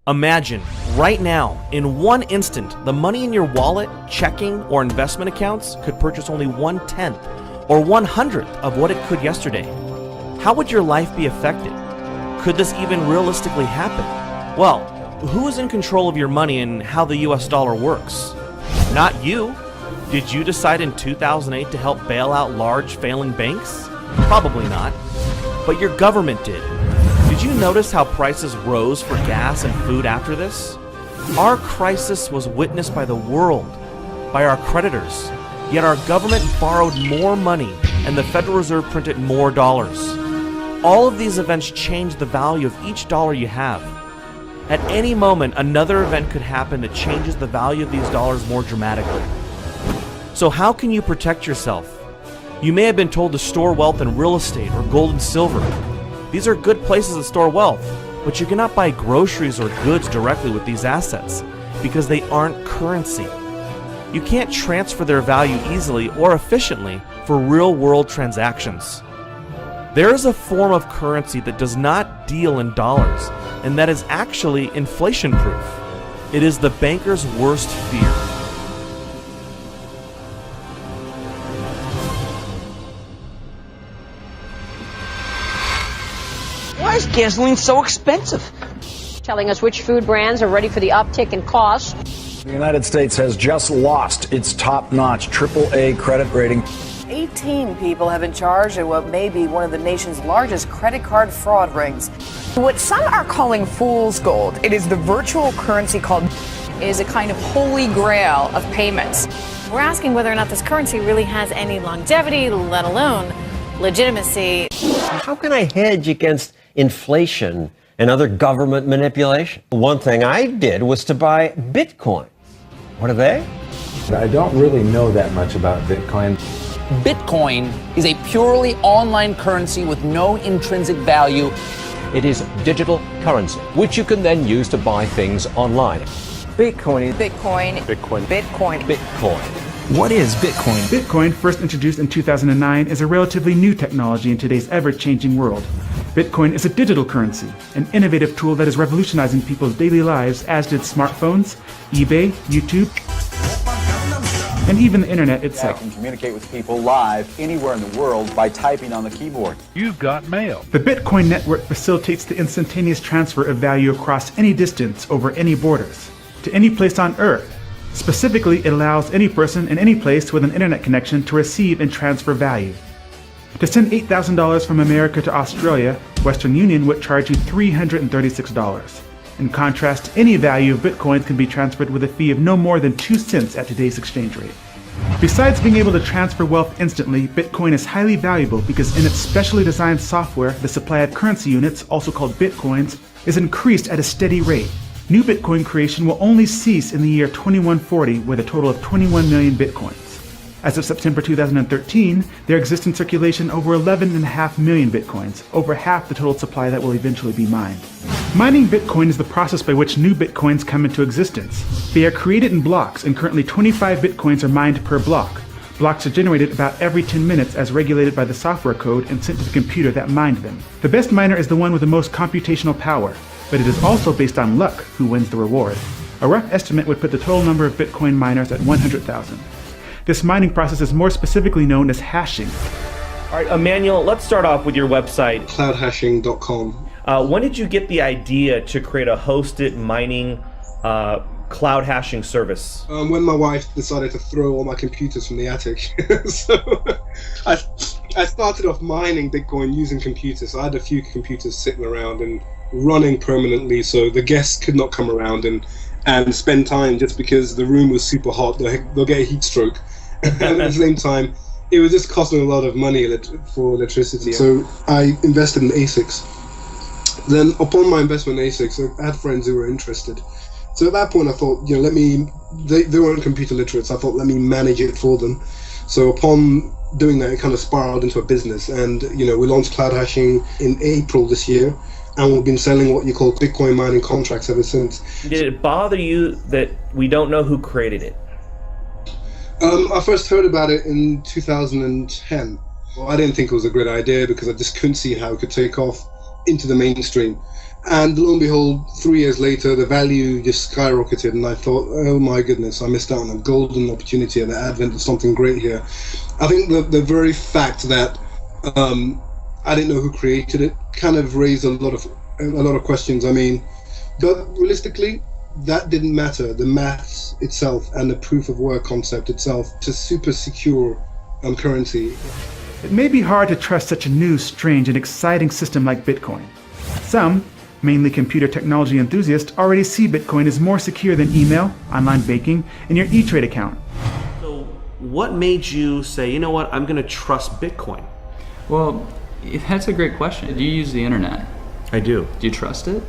Imagine, right now, in one instant, the money in your wallet, checking, or investment accounts could purchase only 1/10 or 1/100th of what it could yesterday. How would your life be affected? Could this even realistically happen? Well, who is in control of your money and how the US dollar works? Not you. Did you decide in 2008 to help bail out large failing banks? Probably not. But your government did. Did you notice how prices rose for gas and food after this? Our crisis was witnessed by the world, by our creditors, yet our government borrowed more money and the Federal Reserve printed more dollars. All of these events change the value of each dollar you have. At any moment, another event could happen that changes the value of these dollars more dramatically. So how can you protect yourself? You may have been told to store wealth in real estate or gold and silver. These are good places to store wealth, but you cannot buy groceries or goods directly with these assets because they aren't currency. You can't transfer their value easily or efficiently for real-world transactions. There is a form of currency that does not deal in dollars, and that is actually inflation-proof. It is the banker's worst fear. Why is gasoline so expensive? Telling us which food brands are ready for the uptick in costs. The United States has just lost its top-notch AAA credit rating. 18 people have been charged in what may be one of the nation's largest credit card fraud rings. What some are calling fool's gold, it is the virtual currency called is a kind of holy grail of payments. We're asking whether or not this currency really has any longevity, let alone legitimacy. How can I hedge against inflation and other government manipulation? One thing I did was to buy Bitcoin. What are they? I don't really know that much about Bitcoin. Bitcoin is a purely online currency with no intrinsic value. It is digital currency, which you can then use to buy things online. Bitcoin. Bitcoin. Bitcoin. Bitcoin. Bitcoin. What is Bitcoin? Bitcoin, first introduced in 2009, is a relatively new technology in today's ever-changing world. Bitcoin is a digital currency, an innovative tool that is revolutionizing people's daily lives, as did smartphones, eBay, YouTube, and even the internet itself. I can communicate with people live anywhere in the world by typing on the keyboard. You've got mail. The Bitcoin network facilitates the instantaneous transfer of value across any distance over any borders, to any place on Earth. Specifically, it allows any person in any place with an internet connection to receive and transfer value. To send $8,000 from America to Australia, Western Union would charge you $336. In contrast, any value of Bitcoin can be transferred with a fee of no more than 2 cents at today's exchange rate. Besides being able to transfer wealth instantly, Bitcoin is highly valuable because in its specially designed software, the supply of currency units, also called Bitcoins, is increased at a steady rate. New Bitcoin creation will only cease in the year 2140 with a total of 21 million Bitcoins. As of September 2013, there exist in circulation over 11.5 million Bitcoins, over half the total supply that will eventually be mined. Mining Bitcoin is the process by which new Bitcoins come into existence. They are created in blocks, and currently 25 Bitcoins are mined per block. Blocks are generated about every 10 minutes as regulated by the software code and sent to the computer that mined them. The best miner is the one with the most computational power, but it is also based on luck who wins the reward. A rough estimate would put the total number of Bitcoin miners at 100,000. This mining process is more specifically known as hashing. All right, Emmanuel, let's start off with your website. Cloudhashing.com. When did you get the idea to create a hosted mining cloud hashing service? When my wife decided to throw all my computers from the attic. So I started off mining Bitcoin using computers. So I had a few computers sitting around and running permanently, so the guests could not come around and spend time just because the room was super hot. They'll get a heat stroke. And at the same time, it was just costing a lot of money for electricity. So I invested in ASICs. Then upon my investment in ASICs, I had friends who were interested. So at that point I thought, they weren't computer literate, so I thought, let me manage it for them. So upon doing that, it kind of spiraled into a business. And, we launched Cloud Hashing in April this year. And we've been selling what you call Bitcoin mining contracts ever since. Did it bother you that we don't know who created it? I first heard about it in 2010. Well, I didn't think it was a great idea because I just couldn't see how it could take off into the mainstream. And lo and behold, 3 years later, the value just skyrocketed, and I thought, oh my goodness, I missed out on a golden opportunity at the advent of something great here. I think the very fact that I didn't know who created it kind of raised a lot of questions. I mean, but realistically, that didn't matter. The maths itself and the proof of work concept itself to super secure currency. It may be hard to trust such a new, strange, and exciting system like Bitcoin. Some, mainly computer technology enthusiasts, already see Bitcoin as more secure than email, online banking, and your E-Trade account. So what made you say, you know what, I'm going to trust Bitcoin? Well, that's a great question. Do you use the internet? I do. Do you trust it?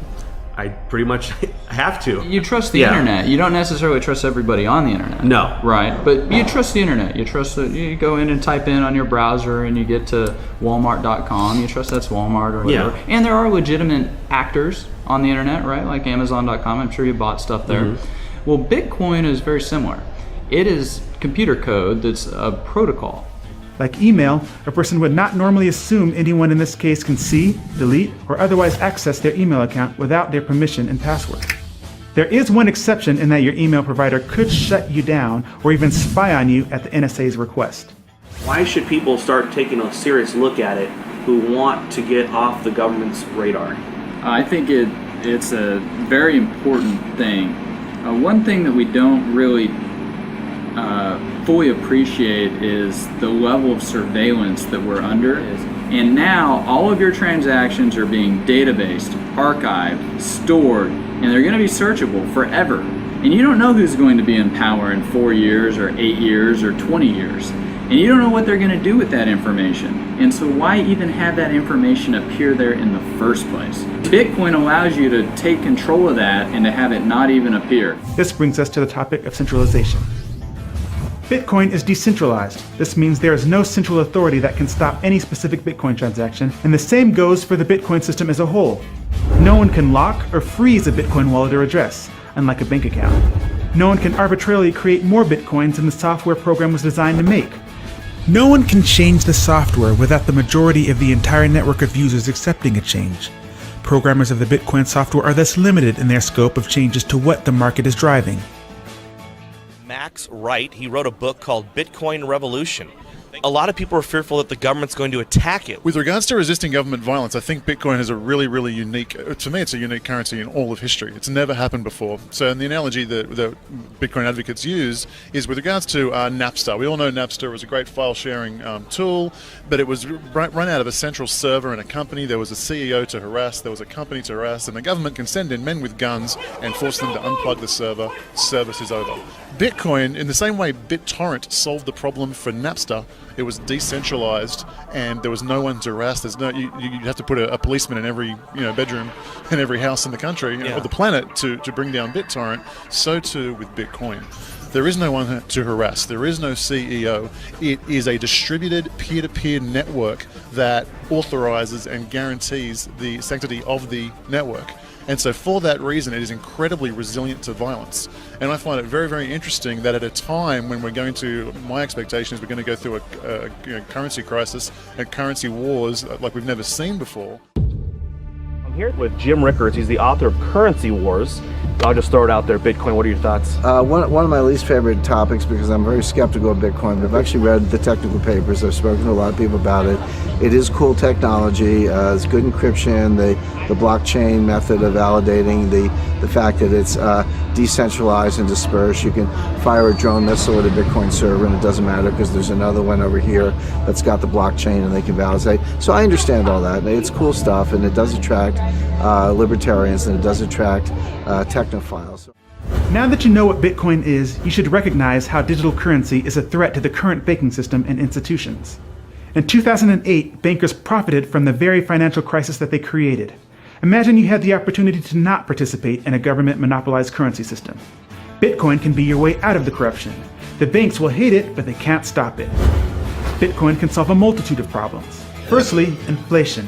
I pretty much have to. You trust the internet. You don't necessarily trust everybody on the internet. No. Right. But you trust the internet. You trust that you go in and type in on your browser and you get to Walmart.com. You trust that's Walmart or whatever. Yeah. And there are legitimate actors on the internet, right? Like Amazon.com. I'm sure you bought stuff there. Mm-hmm. Well, Bitcoin is very similar. It is computer code that's a protocol. Like email, a person would not normally assume anyone in this case can see, delete, or otherwise access their email account without their permission and password. There is one exception in that your email provider could shut you down or even spy on you at the NSA's request. Why should people start taking a serious look at it who want to get off the government's radar? I think it's a very important thing. One thing that we don't really fully appreciate is the level of surveillance that we're under. And now all of your transactions are being databased, archived, stored, and they're going to be searchable forever. And you don't know who's going to be in power in 4 years or 8 years or 20 years. And you don't know what they're going to do with that information. And so why even have that information appear there in the first place? Bitcoin allows you to take control of that and to have it not even appear. This brings us to the topic of centralization. Bitcoin is decentralized. This means there is no central authority that can stop any specific Bitcoin transaction, and the same goes for the Bitcoin system as a whole. No one can lock or freeze a Bitcoin wallet or address, unlike a bank account. No one can arbitrarily create more Bitcoins than the software program was designed to make. No one can change the software without the majority of the entire network of users accepting a change. Programmers of the Bitcoin software are thus limited in their scope of changes to what the market is driving. Max Wright, he wrote a book called Bitcoin Revolution. A lot of people are fearful that the government's going to attack it. With regards to resisting government violence, I think Bitcoin is a really, really unique, to me it's a unique currency in all of history. It's never happened before. So the analogy that Bitcoin advocates use is with regards to Napster. We all know Napster was a great file sharing tool, but it was run out of a central server in a company. There was a CEO to harass, there was a company to harass, and the government can send in men with guns and force them to unplug the server. Service is over. Bitcoin, in the same way BitTorrent solved the problem for Napster, it was decentralized and there was no one to harass. There's no, you'd have to put a policeman in every bedroom in every house in the country or the planet to bring down BitTorrent. So too with Bitcoin. There is no one to harass. There is no CEO. It is a distributed peer-to-peer network that authorizes and guarantees the sanctity of the network. And so for that reason, it is incredibly resilient to violence. And I find it very, very interesting that at a time when we're going to, my expectation is we're going to go through a currency crisis and currency wars like we've never seen before. I'm here with Jim Rickards. He's the author of Currency Wars. I'll just throw it out there. Bitcoin, what are your thoughts? One of my least favorite topics, because I'm very skeptical of Bitcoin, but I've actually read the technical papers. I've spoken to a lot of people about it. It is cool technology. It's good encryption, the blockchain method of validating, the fact that it's decentralized and dispersed. You can fire a drone missile at a Bitcoin server and it doesn't matter because there's another one over here that's got the blockchain and they can validate. So I understand all that. It's cool stuff and it does attract libertarians and it does attract technophiles. Now that you know what Bitcoin is, you should recognize how digital currency is a threat to the current banking system and institutions. In 2008, bankers profited from the very financial crisis that they created. Imagine you had the opportunity to not participate in a government-monopolized currency system. Bitcoin can be your way out of the corruption. The banks will hate it, but they can't stop it. Bitcoin can solve a multitude of problems. Firstly, inflation.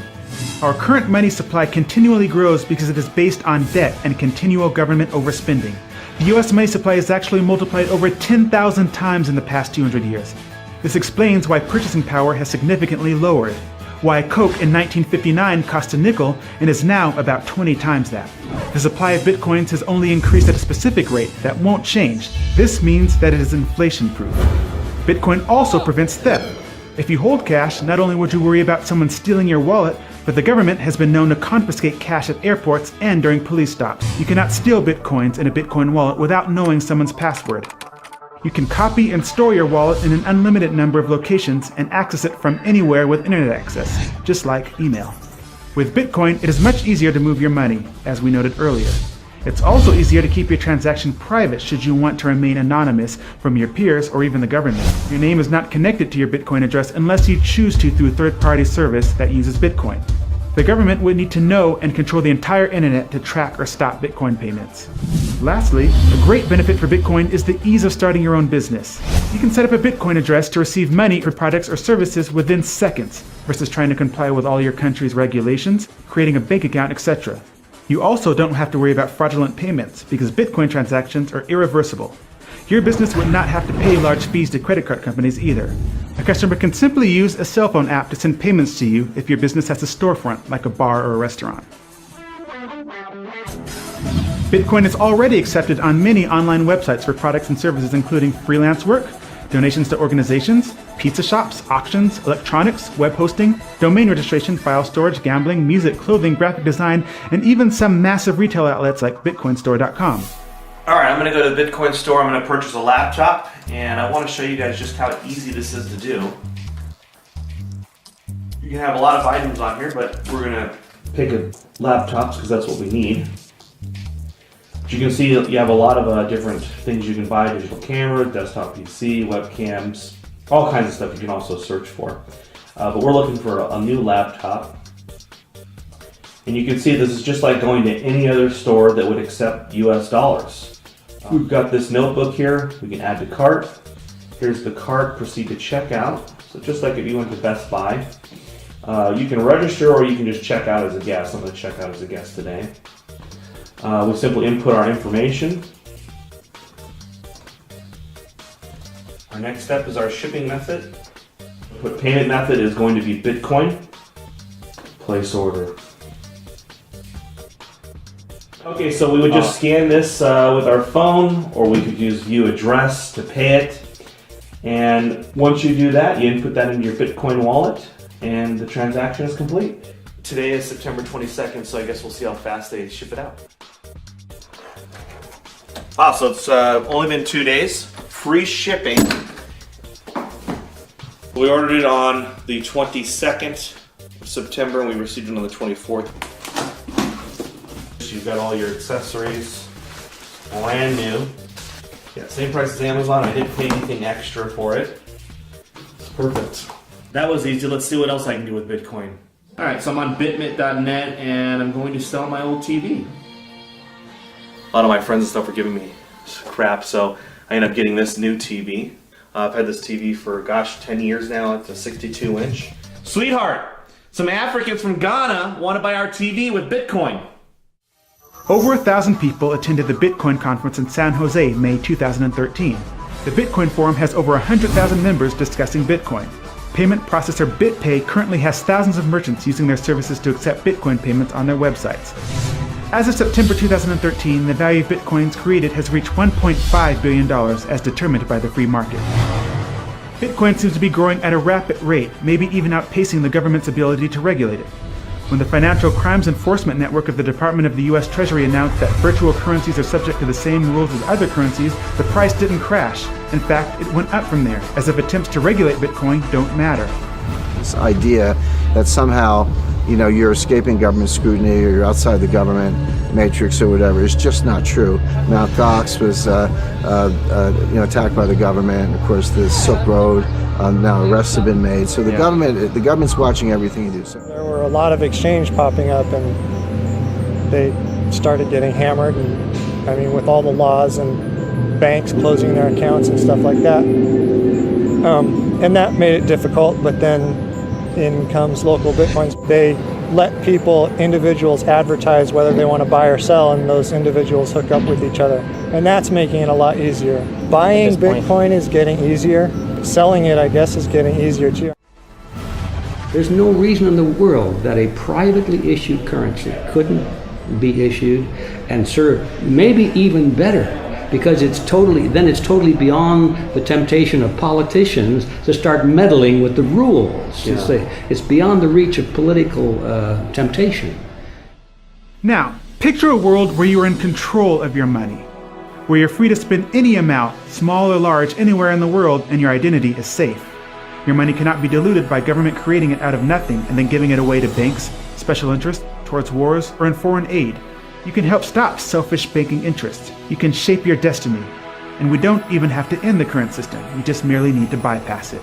Our current money supply continually grows because it is based on debt and continual government overspending. The US money supply is actually multiplied over 10,000 times in the past 200 years. This explains why purchasing power has significantly lowered. why Coke in 1959 cost a nickel and is now about 20 times that. The supply of bitcoins has only increased at a specific rate that won't change. This means that it is inflation-proof. Bitcoin also prevents theft. If you hold cash, not only would you worry about someone stealing your wallet, but the government has been known to confiscate cash at airports and during police stops. You cannot steal bitcoins in a Bitcoin wallet without knowing someone's password. You can copy and store your wallet in an unlimited number of locations and access it from anywhere with internet access, just like email. With Bitcoin, it is much easier to move your money, as we noted earlier. It's also easier to keep your transaction private should you want to remain anonymous from your peers or even the government. Your name is not connected to your Bitcoin address unless you choose to through a third-party service that uses Bitcoin. The government would need to know and control the entire internet to track or stop Bitcoin payments. Lastly, a great benefit for Bitcoin is the ease of starting your own business. You can set up a Bitcoin address to receive money for products or services within seconds, versus trying to comply with all your country's regulations, creating a bank account, etc. You also don't have to worry about fraudulent payments because Bitcoin transactions are irreversible. Your business would not have to pay large fees to credit card companies either. A customer can simply use a cell phone app to send payments to you if your business has a storefront, like a bar or a restaurant. Bitcoin is already accepted on many online websites for products and services including freelance work, donations to organizations, pizza shops, auctions, electronics, web hosting, domain registration, file storage, gambling, music, clothing, graphic design, and even some massive retail outlets like bitcoinstore.com. Alright, I'm going to go to the Bitcoin store, I'm going to purchase a laptop, and I want to show you guys just how easy this is to do. You can have a lot of items on here, but we're going to pick a laptops because that's what we need. But you can see you have a lot of different things you can buy: digital camera, desktop PC, webcams, all kinds of stuff you can also search for. But we're looking for a new laptop. And you can see this is just like going to any other store that would accept US dollars. We've got this notebook here, we can add to cart. Here's the cart, proceed to checkout. So just like if you went to Best Buy. You can register or you can just check out as a guest. I'm going to check out as a guest today. We simply input our information. Our next step is our shipping method. The payment method is going to be Bitcoin. Place order. Okay, so we would just scan this with our phone, or we could use view address to pay it. And once you do that, you input that into your Bitcoin wallet, and the transaction is complete. Today is September 22nd, so I guess we'll see how fast they ship it out. Wow, so it's only been 2 days. Free shipping. We ordered it on the 22nd of September, and we received it on the 24th. You've got all your accessories, brand new. Yeah, same price as Amazon. I didn't pay anything extra for it. It's perfect. That was easy. Let's see what else I can do with Bitcoin. All right, so I'm on bitmit.net, and I'm going to sell my old TV. A lot of my friends and stuff were giving me crap, so I ended up getting this new TV. I've had this TV for, 10 years now. It's a 62-inch. Sweetheart, some Africans from Ghana want to buy our TV with Bitcoin. Over 1,000 people attended the Bitcoin conference in San Jose, May 2013. The Bitcoin Forum has over 100,000 members discussing Bitcoin. Payment processor BitPay currently has thousands of merchants using their services to accept Bitcoin payments on their websites. As of September 2013, the value of Bitcoins created has reached $1.5 billion as determined by the free market. Bitcoin seems to be growing at a rapid rate, maybe even outpacing the government's ability to regulate it. When the Financial Crimes Enforcement Network of the Department of the U.S. Treasury announced that virtual currencies are subject to the same rules as other currencies, the price didn't crash. In fact, it went up from there, as if attempts to regulate Bitcoin don't matter. This idea that somehow, you're escaping government scrutiny or you're outside the government matrix or whatever is just not true. Mt. Gox was, attacked by the government. Of course, the Silk Road. Now arrests have been made, so the government's watching everything you do. So. There were a lot of exchange popping up, and they started getting hammered. And with all the laws and banks closing their accounts and stuff like that, and that made it difficult. But then in comes local Bitcoins. They let individuals advertise whether they want to buy or sell, and those individuals hook up with each other, and that's making it a lot easier. Buying Bitcoin is getting easier. Selling it, I guess, is getting easier too. There's no reason in the world that a privately issued currency couldn't be issued and serve maybe even better, because it's totally beyond the temptation of politicians to start meddling with the rules. Yeah. It's beyond the reach of political temptation. Now, picture a world where you are in control of your money, where you're free to spend any amount, small or large, anywhere in the world, and your identity is safe. Your money cannot be diluted by government creating it out of nothing and then giving it away to banks, special interests, towards wars, or in foreign aid. You can help stop selfish banking interests. You can shape your destiny. And we don't even have to end the current system. We just merely need to bypass it.